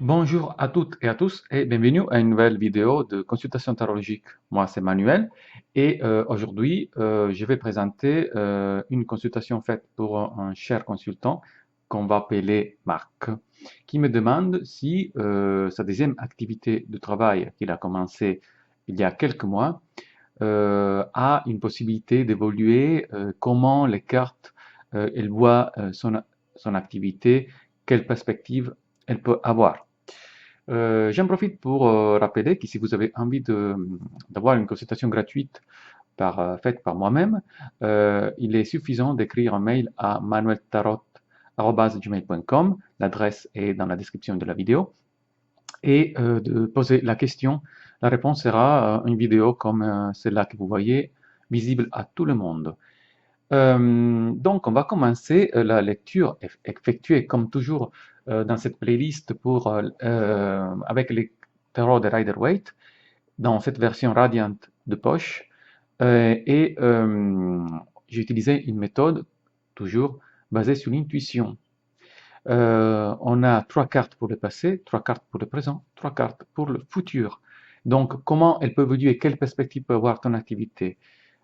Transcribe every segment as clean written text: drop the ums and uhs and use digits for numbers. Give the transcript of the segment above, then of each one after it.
Bonjour à toutes et à tous et bienvenue à une nouvelle vidéo de consultation tarologique. Moi, c'est Manuel et aujourd'hui, je vais présenter une consultation faite pour un cher consultant qu'on va appeler Marc, qui me demande si sa deuxième activité de travail qu'il a commencé il y a quelques mois a une possibilité d'évoluer, comment les cartes, elle voit son activité, quelle perspective elle peut avoir. J'en profite pour rappeler que si vous avez envie d'avoir une consultation gratuite faite par moi-même, il est suffisant d'écrire un mail à manueltarot@gmail.com. L'adresse est dans la description de la vidéo et de poser la question. La réponse sera une vidéo comme celle-là que vous voyez, visible à tout le monde. Donc, on va commencer la lecture effectuée comme toujours dans cette playlist avec les tarots de Rider-Waite dans cette version Radiant de poche. J'ai utilisé une méthode toujours basée sur l'intuition. On a 3 cartes pour le passé, 3 cartes pour le présent, 3 cartes pour le futur. Donc, comment elle peut évoluer, quelle perspective peut avoir ton activité,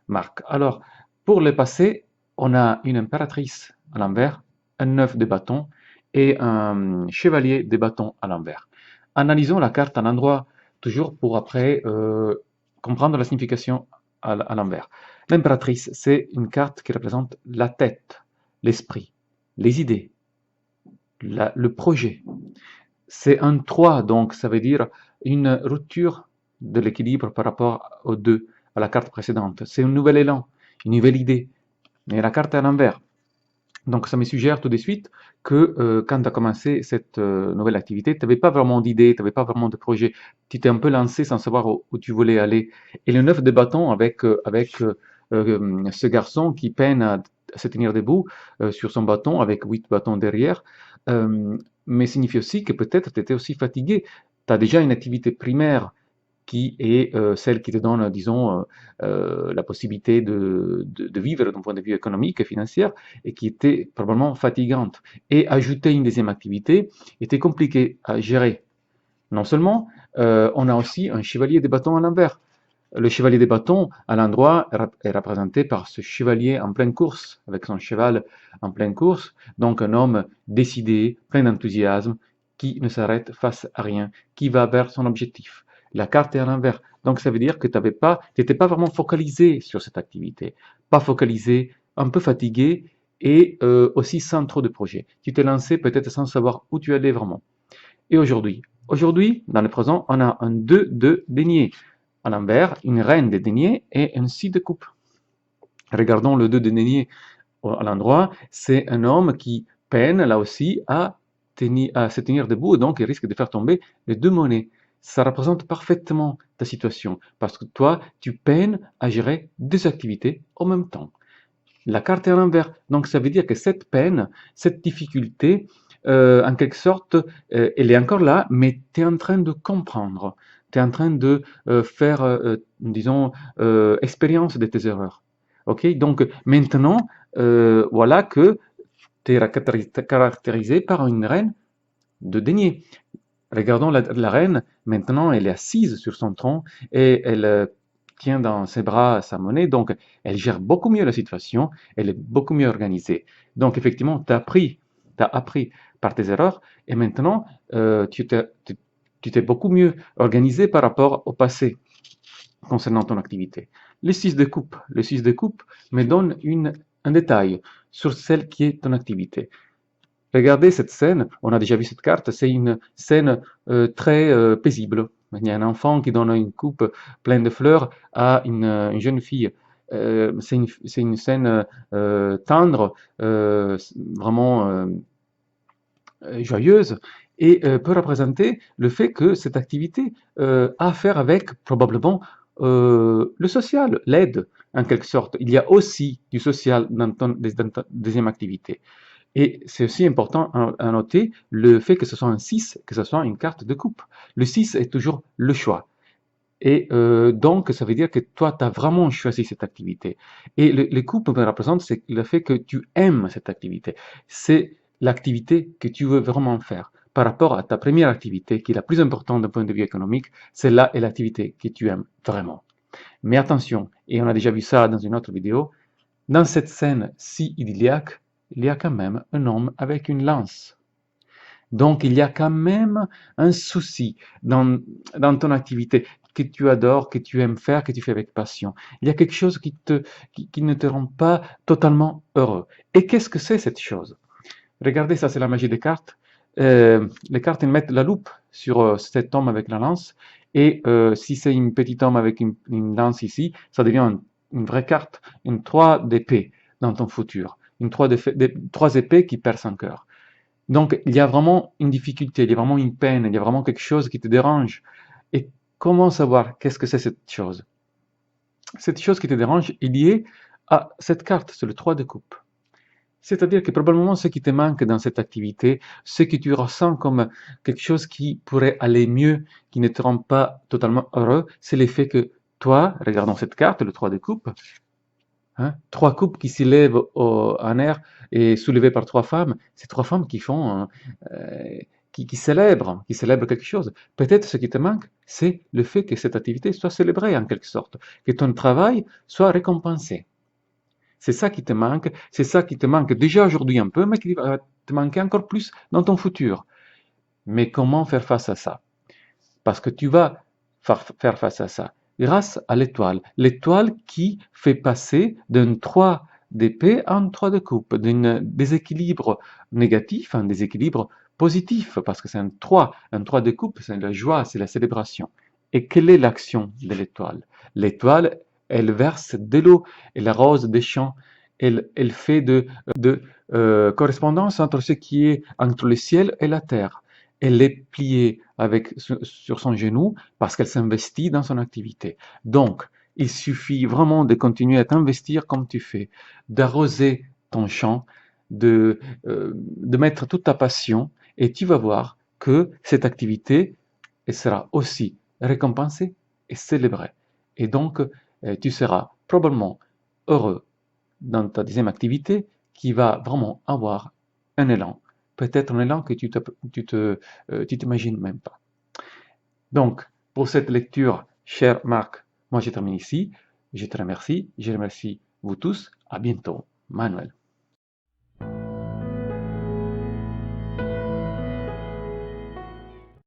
Marc? Alors, pour le passé, on a une impératrice à l'envers, un 9 de bâton et un chevalier de bâton à l'envers. Analysons la carte à l'endroit, toujours pour après comprendre la signification à l'envers. L'impératrice, c'est une carte qui représente la tête, l'esprit, les idées, le projet. C'est un 3, donc ça veut dire une rupture de l'équilibre par rapport aux deux, à la carte précédente. C'est un nouvel élan, une nouvelle idée, mais la carte est à l'envers. Donc ça me suggère tout de suite que quand tu as commencé cette nouvelle activité, tu n'avais pas vraiment d'idée, tu n'avais pas vraiment de projet. Tu t'es un peu lancé sans savoir où tu voulais aller. Et le 9 de bâton avec ce garçon qui peine à se tenir debout sur son bâton avec 8 bâtons derrière, mais signifie aussi que peut-être tu étais aussi fatigué. Tu as déjà une activité primaire qui est celle qui te donne, disons, la possibilité de vivre d'un point de vue économique et financier, et qui était probablement fatigante. Et ajouter une deuxième activité était compliqué à gérer. Non seulement, on a aussi un chevalier des bâtons à l'envers. Le chevalier des bâtons, à l'endroit, est représenté par ce chevalier en pleine course, avec son cheval en pleine course, donc un homme décidé, plein d'enthousiasme, qui ne s'arrête face à rien, qui va vers son objectif. La carte est à l'envers, donc ça veut dire que tu n'étais pas vraiment focalisé sur cette activité, pas focalisé, un peu fatigué, et aussi sans trop de projets. Tu t'es lancé peut-être sans savoir où tu allais vraiment. Et aujourd'hui, dans le présent, on a un 2 de denier. À l'envers, une reine de denier et un 6 de coupe. Regardons le 2 de denier à l'endroit, c'est un homme qui peine là aussi à se tenir debout, et donc il risque de faire tomber les deux monnaies. Ça représente parfaitement ta situation, parce que toi, tu peines à gérer deux activités en même temps. La carte est à l'envers, donc ça veut dire que cette peine, cette difficulté, en quelque sorte, elle est encore là, mais tu es en train de comprendre, tu es en train de faire, disons, expérience de tes erreurs. Ok, donc maintenant, voilà que tu es caractérisé par une reine de denier. Regardons la reine, maintenant elle est assise sur son tronc et elle tient dans ses bras sa monnaie, donc elle gère beaucoup mieux la situation, elle est beaucoup mieux organisée. Donc effectivement, t'as appris par tes erreurs et maintenant tu t'es beaucoup mieux organisé par rapport au passé concernant ton activité. Le 6 de coupe me donne un détail sur celle qui est ton activité. Regardez cette scène, on a déjà vu cette carte, c'est une scène très paisible. Il y a un enfant qui donne une coupe pleine de fleurs à une jeune fille. C'est une scène tendre, vraiment joyeuse, et peut représenter le fait que cette activité a à faire avec probablement le social, l'aide en quelque sorte. Il y a aussi du social dans ta deuxième activité. Et c'est aussi important à noter le fait que ce soit un 6, que ce soit une carte de coupe. Le 6 est toujours le choix. Et donc, ça veut dire que toi, tu as vraiment choisi cette activité. Et les coupes me représentent, c'est le fait que tu aimes cette activité. C'est l'activité que tu veux vraiment faire. par rapport à ta première activité, qui est la plus importante d'un point de vue économique, celle-là est l'activité que tu aimes vraiment. Mais attention, et on a déjà vu ça dans une autre vidéo, dans cette scène si idylliaque, il y a quand même un homme avec une lance. Donc il y a quand même un souci dans ton activité que tu adores, que tu aimes faire, que tu fais avec passion. Il y a quelque chose qui ne te rend pas totalement heureux. Et qu'est-ce que c'est cette chose? Regardez, ça c'est la magie des cartes. Les cartes elles mettent la loupe sur cet homme avec la lance. Et si c'est une petite homme avec une lance ici, ça devient une vraie carte, une 3 d'épée dans ton futur. Une 3 épées qui percent un cœur. Donc, il y a vraiment une difficulté, il y a vraiment une peine, il y a vraiment quelque chose qui te dérange. Et comment savoir qu'est-ce que c'est cette chose? Cette chose qui te dérange est liée à cette carte, c'est le 3 de coupe. C'est-à-dire que probablement ce qui te manque dans cette activité, ce que tu ressens comme quelque chose qui pourrait aller mieux, qui ne te rend pas totalement heureux, c'est l'effet que toi, regardons cette carte, le 3 de coupe, hein, 3 coupes qui s'élèvent en air et soulevées par 3 femmes, c'est 3 femmes qui font, qui célèbrent quelque chose. Peut-être ce qui te manque, c'est le fait que cette activité soit célébrée en quelque sorte, que ton travail soit récompensé. C'est ça qui te manque, c'est ça qui te manque déjà aujourd'hui un peu, mais qui va te manquer encore plus dans ton futur. Mais comment faire face à ça? Parce que tu vas faire face à ça grâce à l'étoile. L'étoile qui fait passer d'un 3 d'épée à un 3 de coupe, d'un déséquilibre négatif à un déséquilibre positif, parce que c'est un 3 de coupe, c'est la joie, c'est la célébration. Et quelle est l'action de l'étoile? L'étoile, elle verse de l'eau, elle arrose des champs, elle fait de correspondance entre ce qui est entre le ciel et la terre. Elle est pliée sur son genou parce qu'elle s'investit dans son activité. Donc, il suffit vraiment de continuer à t'investir comme tu fais, d'arroser ton champ, de mettre toute ta passion et tu vas voir que cette activité elle sera aussi récompensée et célébrée. Et donc, tu seras probablement heureux dans ta deuxième activité qui va vraiment avoir un élan. Peut-être un élan que tu t'imagines même pas. Donc, pour cette lecture, cher Marc, moi je termine ici. Je te remercie. Je remercie vous tous. À bientôt. Manuel.